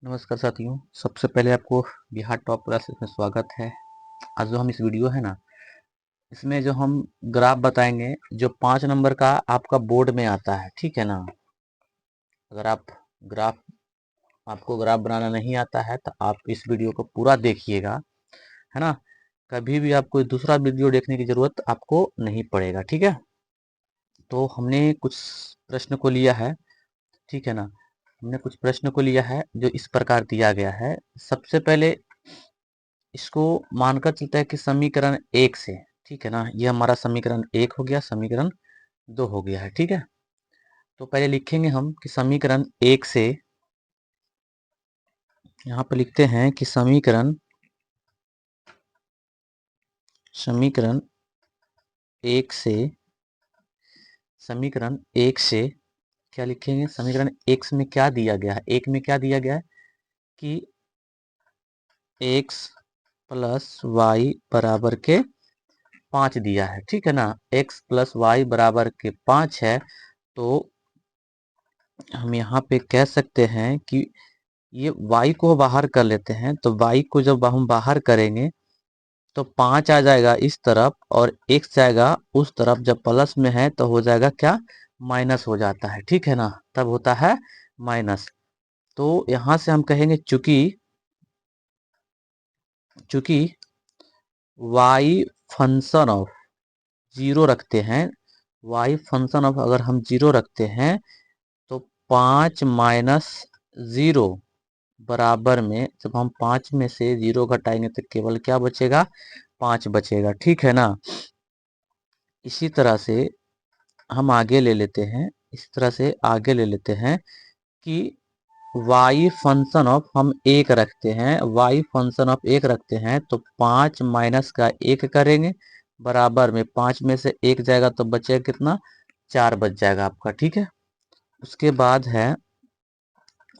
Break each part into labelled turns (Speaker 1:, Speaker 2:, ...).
Speaker 1: नमस्कार साथियों। सबसे पहले आपको बिहार टॉप क्लासेस में स्वागत है। आज जो हम इस वीडियो है ना, इसमें जो हम ग्राफ बताएंगे जो 5 नंबर का आपका बोर्ड में आता है, ठीक है ना। अगर ग्राफ आपको ग्राफ बनाना नहीं आता है तो आप इस वीडियो को पूरा देखिएगा, है ना। कभी भी आपको दूसरा वीडियो देखने की जरूरत आपको नहीं पड़ेगा, ठीक है। तो हमने कुछ प्रश्न को लिया है, ठीक है ना। हमने कुछ प्रश्न को लिया है जो इस प्रकार दिया गया है। सबसे पहले इसको मानकर चलता है कि समीकरण एक से, ठीक है ना। ये हमारा समीकरण एक हो गया, समीकरण दो हो गया है, ठीक है। तो पहले लिखेंगे हम कि समीकरण एक से, यहाँ पर लिखते हैं कि समीकरण एक से, समीकरण एक से क्या लिखेंगे, समीकरण एक में क्या दिया गया है। एक में क्या दिया गया है कि x प्लस वाई बराबर के 5 दिया है, ठीक है ना। x प्लस वाई बराबर के 5 है। तो हम यहाँ पे कह सकते हैं कि ये y को बाहर कर लेते हैं। तो y को जब हम बाहर करेंगे तो 5 आ जाएगा इस तरफ और x जाएगा उस तरफ। जब प्लस में है तो हो जाएगा क्या, माइनस हो जाता है, ठीक है ना। तब होता है माइनस। तो यहां से हम कहेंगे चूंकि चूंकि y फंक्शन ऑफ जीरो रखते हैं, y फंक्शन ऑफ अगर हम जीरो रखते हैं तो 5 माइनस जीरो बराबर में, जब हम 5 में से जीरो घटाएंगे तो केवल क्या बचेगा, 5 बचेगा, ठीक है ना। इसी तरह से हम आगे ले लेते हैं, इस तरह से आगे ले लेते हैं कि y फंक्शन ऑफ हम एक रखते हैं, y फंक्शन ऑफ एक रखते हैं तो 5 माइनस का एक करेंगे बराबर में 5 में से एक जाएगा तो बचेगा कितना, 4 बच जाएगा आपका, ठीक है। उसके बाद है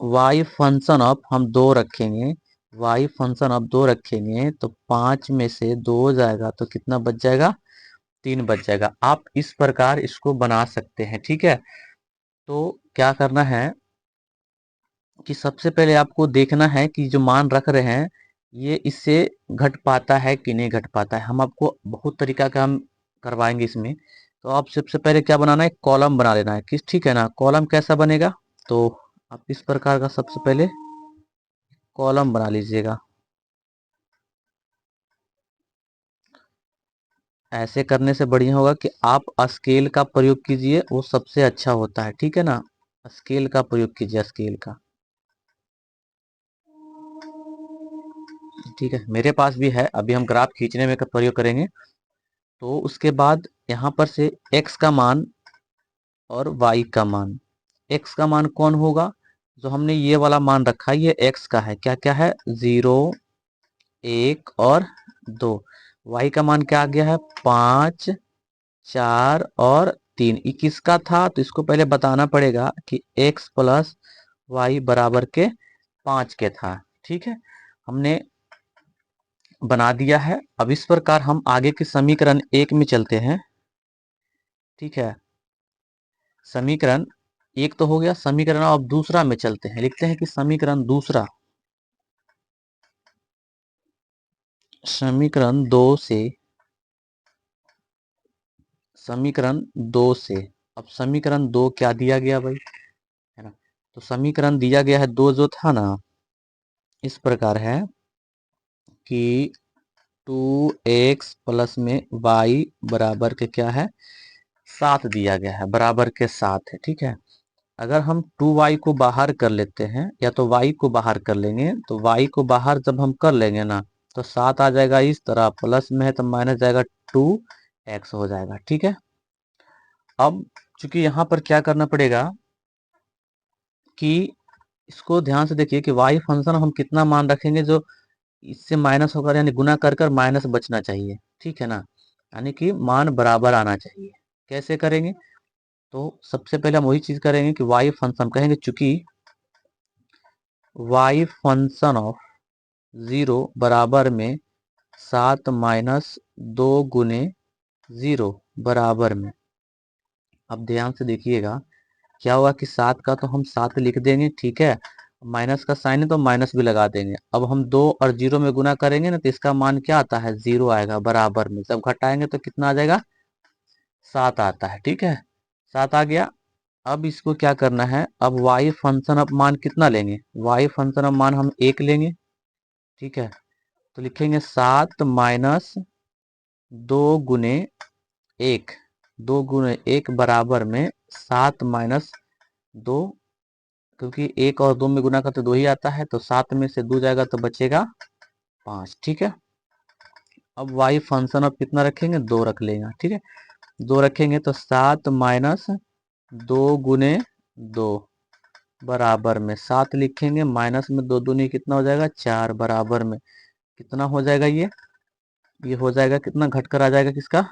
Speaker 1: y फंक्शन ऑफ हम दो रखेंगे, y फंक्शन ऑफ दो रखेंगे तो 5 में से दो जाएगा तो कितना बच जाएगा, 3 बच जाएगा। आप इस प्रकार इसको बना सकते हैं, ठीक है। तो क्या करना है कि सबसे पहले आपको देखना है कि जो मान रख रहे हैं ये इससे घट पाता है कि नहीं घट पाता है। हम आपको बहुत तरीका का हम करवाएंगे इसमें। तो आप सबसे पहले क्या बनाना है, कॉलम बना लेना है किस, ठीक है ना। कॉलम कैसा बनेगा, तो आप इस प्रकार का सबसे पहले कॉलम बना लीजिएगा। ऐसे करने से बढ़िया होगा कि आप स्केल का प्रयोग कीजिए, वो सबसे अच्छा होता है, ठीक है ना। स्केल का प्रयोग कीजिए, स्केल का, ठीक है। मेरे पास भी है, अभी हम ग्राफ खींचने में का प्रयोग करेंगे। तो उसके बाद यहाँ पर से x का मान और y का मान, x का मान कौन होगा, जो हमने ये वाला मान रखा है ये x का है, क्या क्या है, 0 1 और 2। y का मान क्या आ गया है, 5 4 और 3। ये किसका था, तो इसको पहले बताना पड़ेगा कि x प्लस वाई बराबर के 5 के था, ठीक है। हमने बना दिया है। अब इस प्रकार हम आगे के समीकरण एक में चलते हैं, ठीक है। समीकरण एक तो हो गया, समीकरण अब दूसरा में चलते हैं। लिखते हैं कि समीकरण दूसरा, समीकरण दो से, समीकरण दो से। अब समीकरण दो क्या दिया गया भाई, है ना। तो समीकरण दिया गया है दो जो था ना, इस प्रकार है कि 2x प्लस में y बराबर के क्या है, 7 दिया गया है, बराबर के 7 है, ठीक है। अगर हम 2y को बाहर कर लेते हैं या तो y को बाहर कर लेंगे, तो y को बाहर जब हम कर लेंगे ना तो 7 आ जाएगा इस तरह, प्लस में है तो माइनस जाएगा, 2x हो जाएगा, ठीक है। अब चूंकि यहाँ पर क्या करना पड़ेगा कि इसको ध्यान से देखिए कि y फंक्शन हम कितना मान रखेंगे जो इससे माइनस होकर यानी गुना कर कर माइनस बचना चाहिए, ठीक है ना। यानी कि मान बराबर आना चाहिए। कैसे करेंगे, तो सबसे पहले हम वही चीज करेंगे कि y फंक्शन कहेंगे चूंकि y फंक्शन ऑफ 0 बराबर में 7 माइनस 2 गुने 0 बराबर में। अब ध्यान से देखिएगा क्या हुआ कि 7 का तो हम 7 लिख देंगे, ठीक है। माइनस का साइन है तो माइनस भी लगा देंगे। अब हम 2 और 0 में गुना करेंगे ना तो इसका मान क्या आता है, 0 आएगा बराबर में। जब घटाएंगे तो कितना आ जाएगा, 7 आता है। ठीक है, 7 आ गया। अब इसको क्या करना है, अब y फंक्शन ऑफ मान कितना लेंगे, y फंक्शन ऑफ मान हम 1 लेंगे। ठीक है, तो लिखेंगे 7 माइनस 2 गुने 1, 2 गुने 1 बराबर में 7 माइनस 2, क्योंकि 1 और 2 में गुना करते 2 ही आता है, तो 7 में से 2 जाएगा तो बचेगा 5। ठीक है, अब y फंक्शन ऑफ कितना रखेंगे, 2 रख लेंगे। ठीक है, 2 रखेंगे तो 7 माइनस 2 गुने 2 बराबर में 7 लिखेंगे, माइनस में 2 दूनी कितना हो जाएगा, 4 बराबर में कितना हो जाएगा, ये हो जाएगा कितना, घटकर आ जाएगा किसका,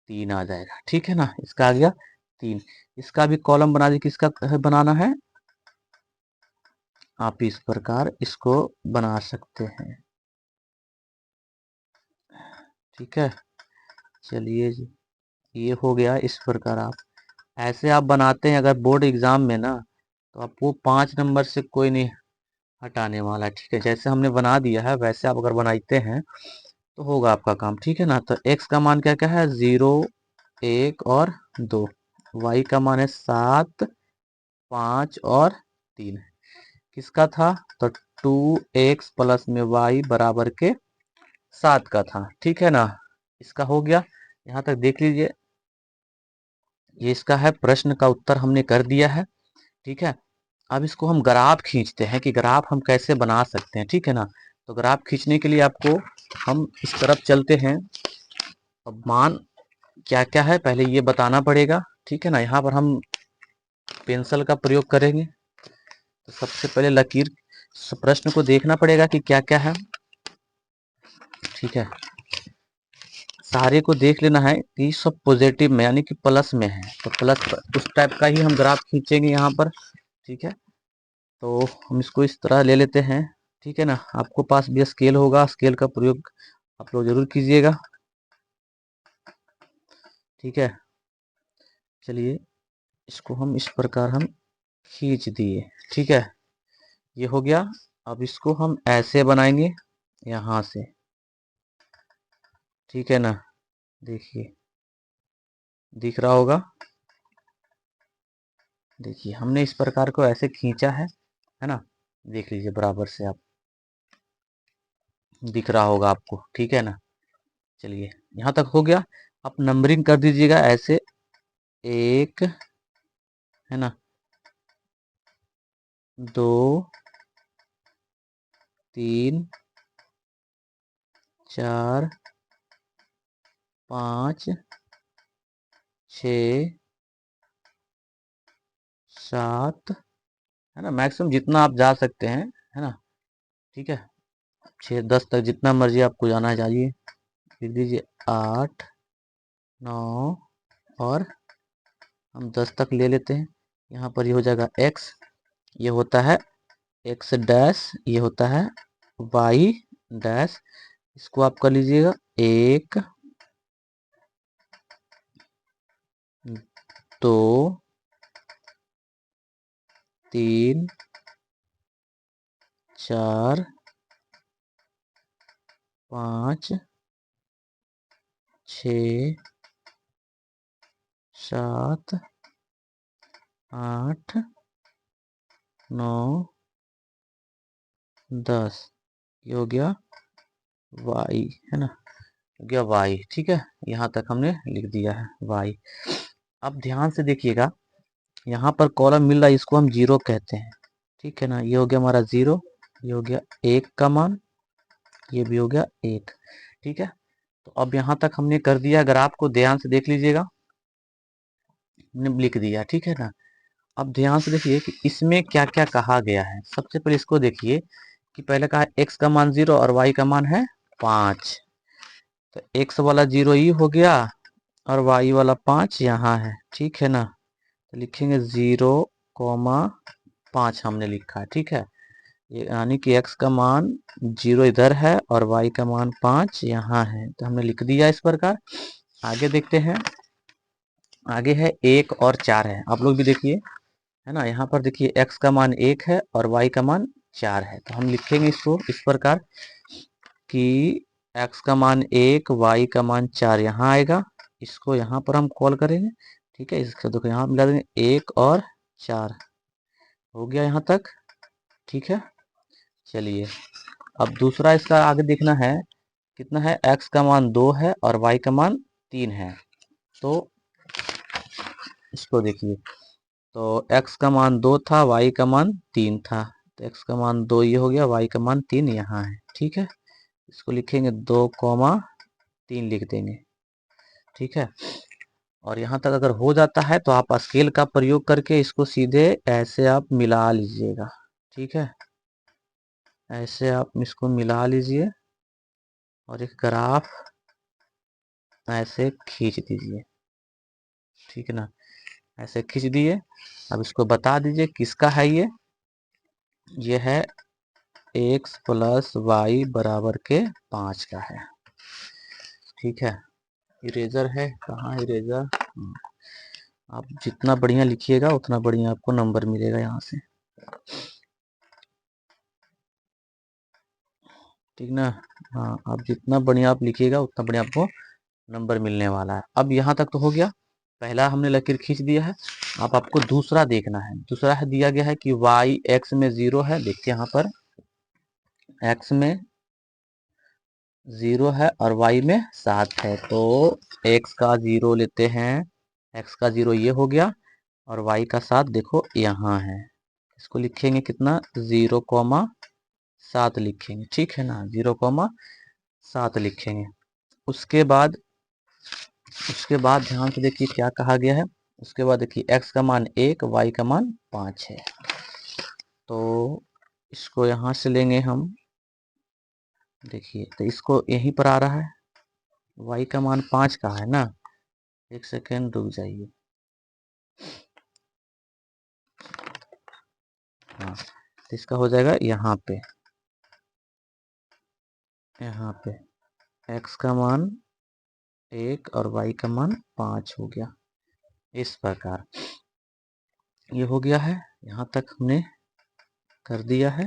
Speaker 1: 3 आ जाएगा। ठीक है ना, इसका आ गया 3। इसका भी कॉलम बना दी, किसका बनाना है, आप इस प्रकार इसको बना सकते हैं। ठीक है, चलिए जी, ये हो गया। इस प्रकार आप ऐसे आप बनाते हैं, अगर बोर्ड एग्जाम में ना तो आपको 5 नंबर से कोई नहीं हटाने वाला। ठीक है, जैसे हमने बना दिया है वैसे आप अगर बनाते हैं तो होगा आपका काम। ठीक है ना, तो x का मान क्या क्या है, 0, 1 और 2। y का मान है 7, 5 और 3। किसका था, तो 2x प्लस में y बराबर के 7 का था। ठीक है ना, इसका हो गया। यहाँ तक देख लीजिए, ये इसका है, प्रश्न का उत्तर हमने कर दिया है। ठीक है, अब इसको हम ग्राफ खींचते हैं कि ग्राफ हम कैसे बना सकते हैं। ठीक है ना, तो ग्राफ खींचने के लिए आपको हम इस तरफ चलते हैं। अब मान क्या क्या है पहले ये बताना पड़ेगा। ठीक है ना, यहाँ पर हम पेंसिल का प्रयोग करेंगे। तो सबसे पहले लकीर प्रश्न को देखना पड़ेगा कि क्या क्या है। ठीक है, सारे को देख लेना है कि सब पॉजिटिव में यानी कि प्लस में है, तो प्लस उस टाइप का ही हम ग्राफ खींचेंगे यहाँ पर। ठीक है, तो हम इसको इस तरह ले लेते हैं। ठीक है ना, आपको पास भी स्केल होगा, स्केल का प्रयोग आप लोग जरूर कीजिएगा। ठीक है, चलिए इसको हम इस प्रकार हम खींच दिए। ठीक है, ये हो गया। अब इसको हम ऐसे बनाएंगे यहाँ से। ठीक है ना, देखिए दिख रहा होगा, देखिए हमने इस प्रकार को ऐसे खींचा है ना, देख लीजिए बराबर से आप, दिख रहा होगा आपको। ठीक है ना, चलिए यहाँ तक हो गया। आप नंबरिंग कर दीजिएगा ऐसे, 1 है ना, 2, 3, 4, 5, 6, 7, है ना, मैक्सिमम जितना आप जा सकते हैं, है ना। ठीक है, 6, 10 तक जितना मर्जी आपको जाना है जाइए। लिख दीजिए 8, 9 और हम 10 तक ले लेते हैं। यहाँ पर ये हो जाएगा x, ये होता है x डैश, ये होता है y डैश। इसको आप कर लीजिएगा 1, 2, 3, 4, 5, 6, 7, 8, 9, 10। ये हो गया y, है ना, हो गया y। ठीक है, यहाँ तक हमने लिख दिया है y। अब ध्यान से देखिएगा, यहाँ पर कॉलम मिल रहा है, इसको हम 0 कहते हैं। ठीक है ना, ये हो गया हमारा 0, ये हो गया 1 का मान, ये भी हो गया 1। ठीक है, तो अब यहाँ तक हमने कर दिया। अगर आपको ध्यान से देख लीजिएगा, हमने लिख दिया। ठीक है ना, अब ध्यान से देखिए कि इसमें क्या क्या कहा गया है। सबसे पहले इसको देखिए कि पहले कहा x का मान 0 और y का मान है 5, तो x वाला 0 ही हो गया और y वाला 5 यहाँ है। ठीक है ना, तो लिखेंगे 0,5 हमने लिखा है। ठीक है, यानी कि x का मान 0 इधर है और y का मान 5 यहाँ है, तो हमने लिख दिया इस प्रकार। आगे देखते हैं, आगे है 1 और 4 है। आप लोग भी देखिए, है ना, यहाँ पर देखिए x का मान 1 है और y का मान 4 है। तो हम लिखेंगे इसको इस प्रकार कि x का मान 1, y का मान 4 यहाँ आएगा। इसको यहाँ पर हम कॉल करेंगे, ठीक है। इसको देखो यहाँ मिला देंगे 1 और 4, हो गया यहाँ तक, ठीक है। चलिए अब दूसरा इसका आगे देखना है, कितना है, x का मान 2 है और y का मान 3 है। तो इसको देखिए, तो x का मान 2 था, y का मान 3 था। तो x का मान 2 ये हो गया, y का मान 3 यहाँ है, ठीक है। इसको लिखेंगे 2,3 लिख देंगे, ठीक है। और यहाँ तक अगर हो जाता है तो आप स्केल का प्रयोग करके इसको सीधे ऐसे आप मिला लीजिएगा, ठीक है। ऐसे आप इसको मिला लीजिए और एक ग्राफ ऐसे खींच दीजिए, ठीक है ना। ऐसे खींच दिए। अब इसको बता दीजिए किसका है ये है x प्लस वाई बराबर के 5 का है, ठीक है। इरेजर है, कहाँ इरेजर, आप जितना बढ़िया लिखिएगा उतना बढ़िया आपको नंबर मिलेगा यहाँ से, ठीक ना। हाँ, आप जितना बढ़िया आप लिखिएगा उतना बढ़िया आपको नंबर मिलने वाला है। अब यहाँ तक तो हो गया, पहला हमने लकीर खींच दिया है। अब आपको दूसरा देखना है। दूसरा है दिया गया है कि y x में 0 है। देखिए यहाँ पर x में 0 है और y में 7 है। तो x का 0 लेते हैं, x का 0 ये हो गया और y का 7 देखो यहाँ है। इसको लिखेंगे कितना, 0,7 लिखेंगे, ठीक है ना। 0,7 लिखेंगे। उसके बाद ध्यान से देखिए क्या कहा गया है। उसके बाद देखिए x का मान 1, y का मान 5 है। तो इसको यहाँ से लेंगे हम, देखिए तो इसको यहीं पर आ रहा है, y का मान 5 का है ना। एक सेकेंड रुक जाइए, हाँ। तो इसका हो जाएगा यहाँ पे x का मान 1 और y का मान 5 हो गया। इस प्रकार ये हो गया है, यहाँ तक हमने कर दिया है।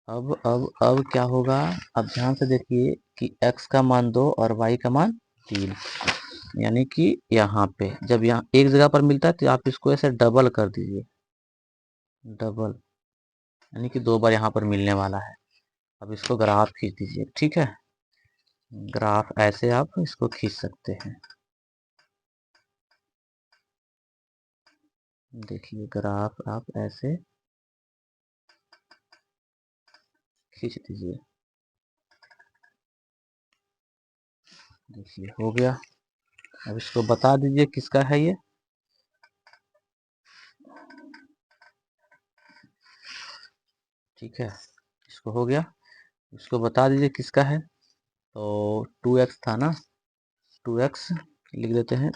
Speaker 1: अब क्या होगा, अब ध्यान से देखिए कि x का मान 2 और y का मान 3, यानी कि यहाँ पे जब यहाँ एक जगह पर मिलता है तो आप इसको ऐसे डबल कर दीजिए, डबल, यानी कि 2 बार यहाँ पर मिलने वाला है। अब इसको ग्राफ खींच दीजिए, ठीक है। ग्राफ ऐसे आप इसको खींच सकते हैं, देखिए ग्राफ आप ऐसे खींच दीजिए, देखिए हो गया। अब इसको बता दीजिए किसका है ये, ठीक है। इसको हो गया, इसको बता दीजिए किसका है। तो 2x था ना, 2x लिख देते हैं,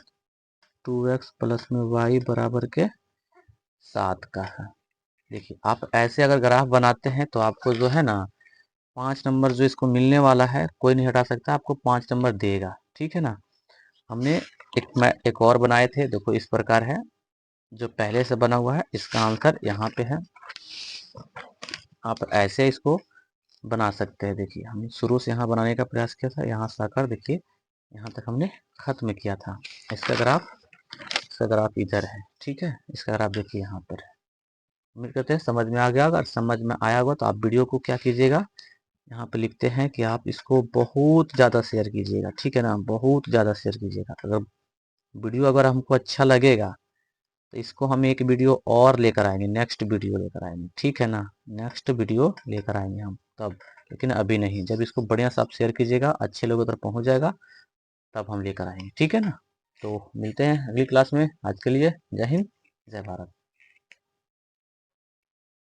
Speaker 1: 2x प्लस में y बराबर के 7 का है। देखिए आप ऐसे अगर ग्राफ बनाते हैं तो आपको जो है ना 5 नंबर जो इसको मिलने वाला है, कोई नहीं हटा सकता, आपको 5 नंबर देगा, ठीक है ना। हमने एक और बनाए थे, देखो इस प्रकार है, जो पहले से बना हुआ है इसका आंसर यहाँ पे है। आप ऐसे इसको बना सकते हैं। देखिए हमने शुरू से यहाँ बनाने का प्रयास किया था, यहाँ से आकर देखिए यहाँ तक हमने खत्म किया था। इसका ग्राफ इधर है, ठीक है। इसका ग्राफ देखिए यहाँ पर है। उम्मीद करते हैं समझ में आ गया। अगर समझ में आया होगा तो आप वीडियो को क्या कीजिएगा, यहाँ पे लिखते हैं कि आप इसको बहुत ज़्यादा शेयर कीजिएगा, ठीक है ना, बहुत ज़्यादा शेयर कीजिएगा। अगर हमको अच्छा लगेगा तो इसको हम एक वीडियो और लेकर आएंगे, नेक्स्ट वीडियो लेकर आएंगे, ठीक है ना। नेक्स्ट वीडियो लेकर आएंगे हम तब, लेकिन अभी नहीं। जब इसको बढ़िया से आप शेयर कीजिएगा, अच्छे लोगों तक पहुंच जाएगा, तब हम लेकर आएंगे, ठीक है ना। तो मिलते हैं अगली क्लास में। आज के लिए जय हिंद, जय भारत।